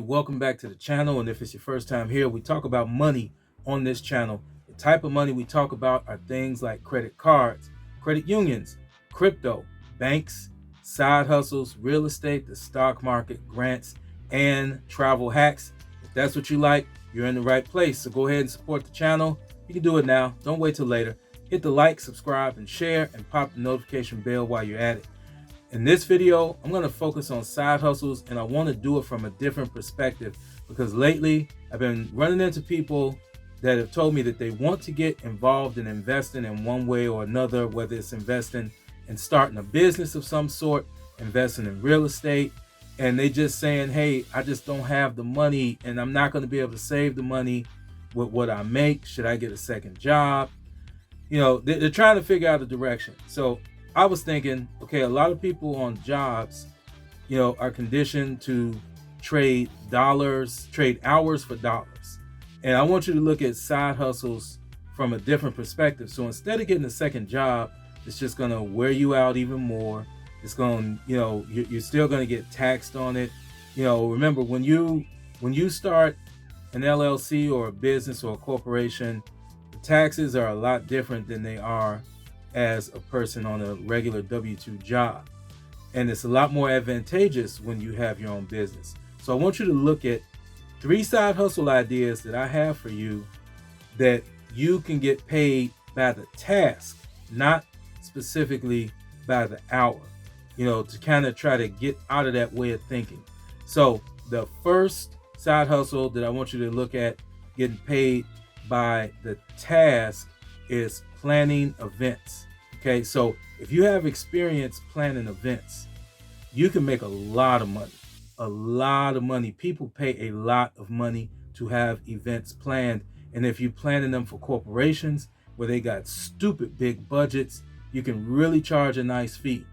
welcome back to the channel. And if it's your first time here, we talk about money on this channel. The type of money we talk about are things like credit cards, credit unions, crypto, banks, side hustles, real estate, the stock market, grants, and travel hacks. If that's what you like, you're in the right place. So go ahead and support the channel. You can do it now. Don't wait till later. Hit the like, subscribe, and share, and pop the notification bell while you're at it. In this video, I'm going to focus on side hustles, and I want to do it from a different perspective because lately I've been running into people that have told me that they want to get involved in investing in one way or another, whether it's investing in starting a business of some sort, investing in real estate, and they just saying, hey, I just don't have the money and I'm not going to be able to save the money with what I make. Should I get a second job? You know, they're trying to figure out a direction. So I was thinking, okay, a lot of people on jobs, are conditioned to trade hours for dollars. And I want you to look at side hustles from a different perspective. So instead of getting a second job, it's just going to wear you out even more. It's going, you're still going to get taxed on it. Remember when you start an LLC or a business or a corporation, the taxes are a lot different than they are as a person on a regular W-2 job. And it's a lot more advantageous when you have your own business. So I want you to look at 3 side hustle ideas that I have for you that you can get paid by the task, not specifically by the hour, to kind of try to get out of that way of thinking. So the first side hustle that I want you to look at getting paid by the task is planning events. Okay, so if you have experience planning events, you can make a lot of money. People pay a lot of money to have events planned. And if you're planning them for corporations where they got stupid big budgets, you can really charge a nice fee.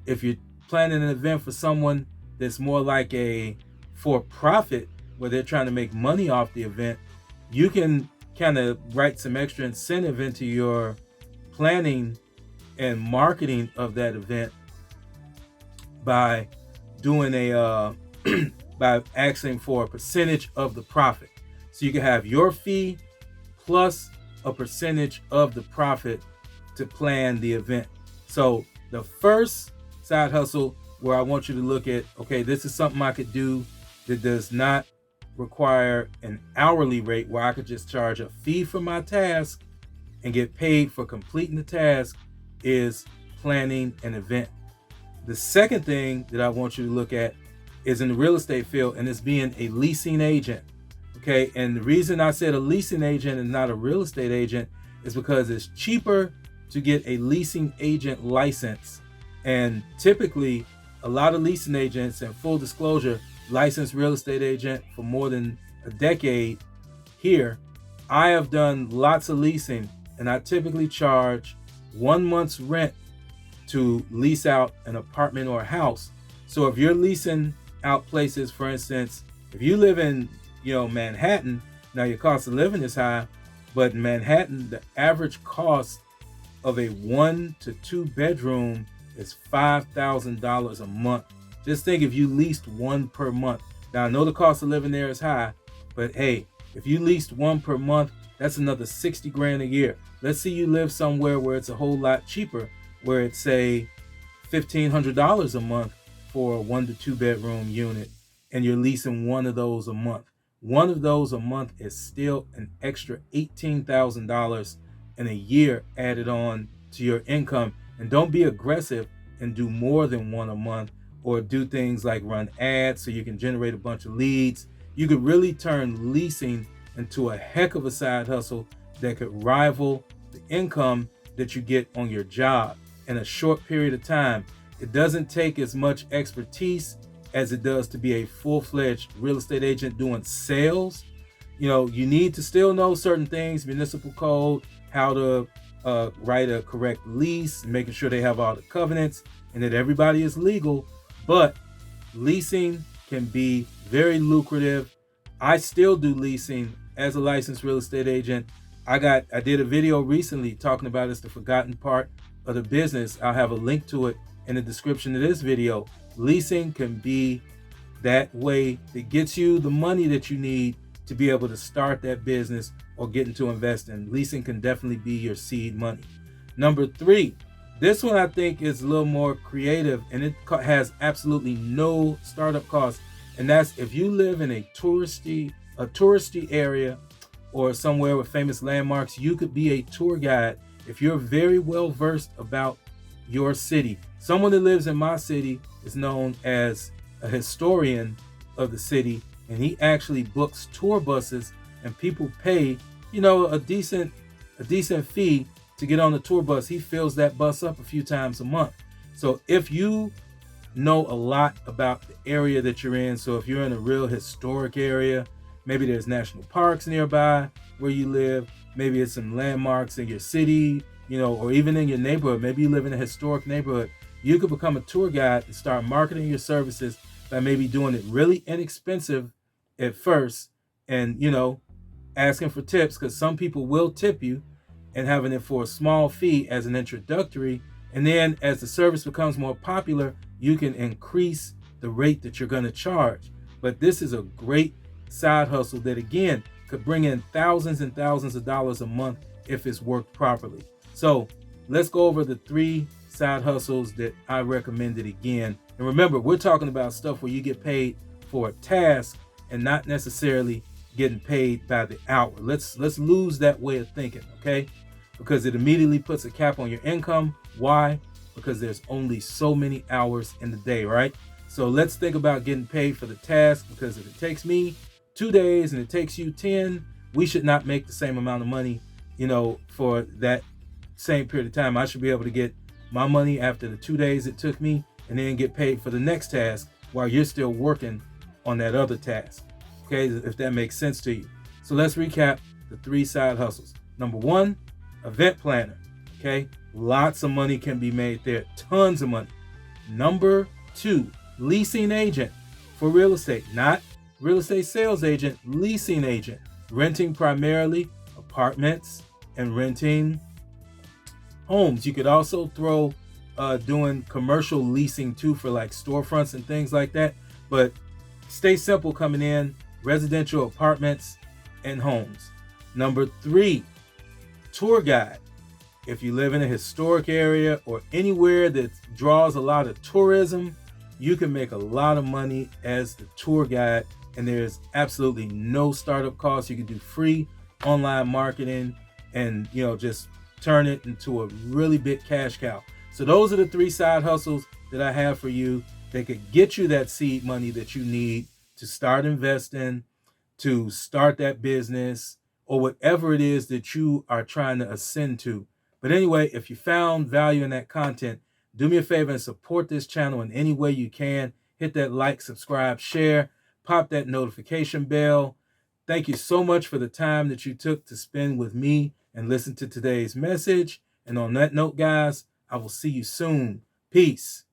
If you're planning an event for someone that's more like a for-profit where they're trying to make money off the event, you can kind of write some extra incentive into your planning and marketing of that event by doing by asking for a percentage of the profit. So you can have your fee plus a percentage of the profit to plan the event. So the first side hustle where I want you to look at, okay, this is something I could do that does not require an hourly rate where I could just charge a fee for my task and get paid for completing the task, is planning an event. The second thing that I want you to look at is in the real estate field, and it's being a leasing agent. Okay, and the reason I said a leasing agent and not a real estate agent is because it's cheaper to get a leasing agent license. And typically, a lot of leasing agents, and full disclosure, licensed real estate agent for more than a decade here, I have done lots of leasing, and I typically charge 1 month's rent to lease out an apartment or a house. So if you're leasing out places, for instance, if you live in Manhattan, now your cost of living is high, but in Manhattan, the average cost of a 1 to 2 bedroom is $5,000 a month. Just think if you leased one per month. Now I know the cost of living there is high, but hey, if you leased one per month, that's another 60 grand a year. Let's say you live somewhere where it's a whole lot cheaper, where it's say $1,500 a month for a 1 to 2 bedroom unit, and you're leasing one of those a month. One of those a month is still an extra $18,000 in a year added on to your income. And don't be aggressive and do more than one a month, or do things like run ads so you can generate a bunch of leads. You could really turn leasing into a heck of a side hustle that could rival the income that you get on your job in a short period of time. It doesn't take as much expertise as it does to be a full-fledged real estate agent doing sales. You need to still know certain things, municipal code, how to write a correct lease, making sure they have all the covenants and that everybody is legal. But leasing can be very lucrative. I still do leasing as a licensed real estate agent. I did a video recently talking about it's the forgotten part of the business. I'll have a link to it in the description of this video. Leasing can be That way, it gets you the money that you need to be able to start that business or get into investing. Leasing can definitely be your seed money. Number three, this one I think is a little more creative, and it has absolutely no startup costs. And that's if you live in a touristy area or somewhere with famous landmarks, you could be a tour guide if you're very well versed about your city. Someone that lives in my city is known as a historian of the city, and he actually books tour buses, and people pay, a decent fee to get on the tour bus. He fills that bus up a few times a month. So if you know a lot about the area that you're in, so if you're in a real historic area, maybe there's national parks nearby where you live, maybe it's some landmarks in your city, or even in your neighborhood, maybe you live in a historic neighborhood, you could become a tour guide and start marketing your services by maybe doing it really inexpensive at first, and asking for tips, because some people will tip you, and having it for a small fee as an introductory. And then as the service becomes more popular, you can increase the rate that you're going to charge. But this is a great side hustle that, again, could bring in thousands and thousands of dollars a month if it's worked properly. So let's go over the 3 side hustles that I recommended again. And remember, we're talking about stuff where you get paid for a task and not necessarily getting paid by the hour. Let's lose that way of thinking, okay? Because it immediately puts a cap on your income. Why? Because there's only so many hours in the day, right? So let's think about getting paid for the task, because if it takes me 2 days and it takes you 10, we should not make the same amount of money, for that same period of time. I should be able to get my money after the 2 days it took me, and then get paid for the next task while you're still working on that other task. Okay, if that makes sense to you. So let's recap the 3 side hustles. Number 1, event planner. Okay, lots of money can be made there, tons of money. Number 2, leasing agent for real estate, not real estate sales agent, leasing agent, renting primarily apartments and renting homes. You could also throw doing commercial leasing too, for like storefronts and things like that. But stay simple coming in: residential apartments and homes. Number 3, tour guide. If you live in a historic area or anywhere that draws a lot of tourism, you can make a lot of money as the tour guide, and there's absolutely no startup costs. You can do free online marketing and just turn it into a really big cash cow. So those are the 3 side hustles that I have for you that could get you that seed money that you need to start investing, to start that business, or whatever it is that you are trying to ascend to. But anyway, if you found value in that content, do me a favor and support this channel in any way you can. Hit that like, subscribe, share, pop that notification bell. Thank you so much for the time that you took to spend with me and listen to today's message. And on that note, guys, I will see you soon. Peace.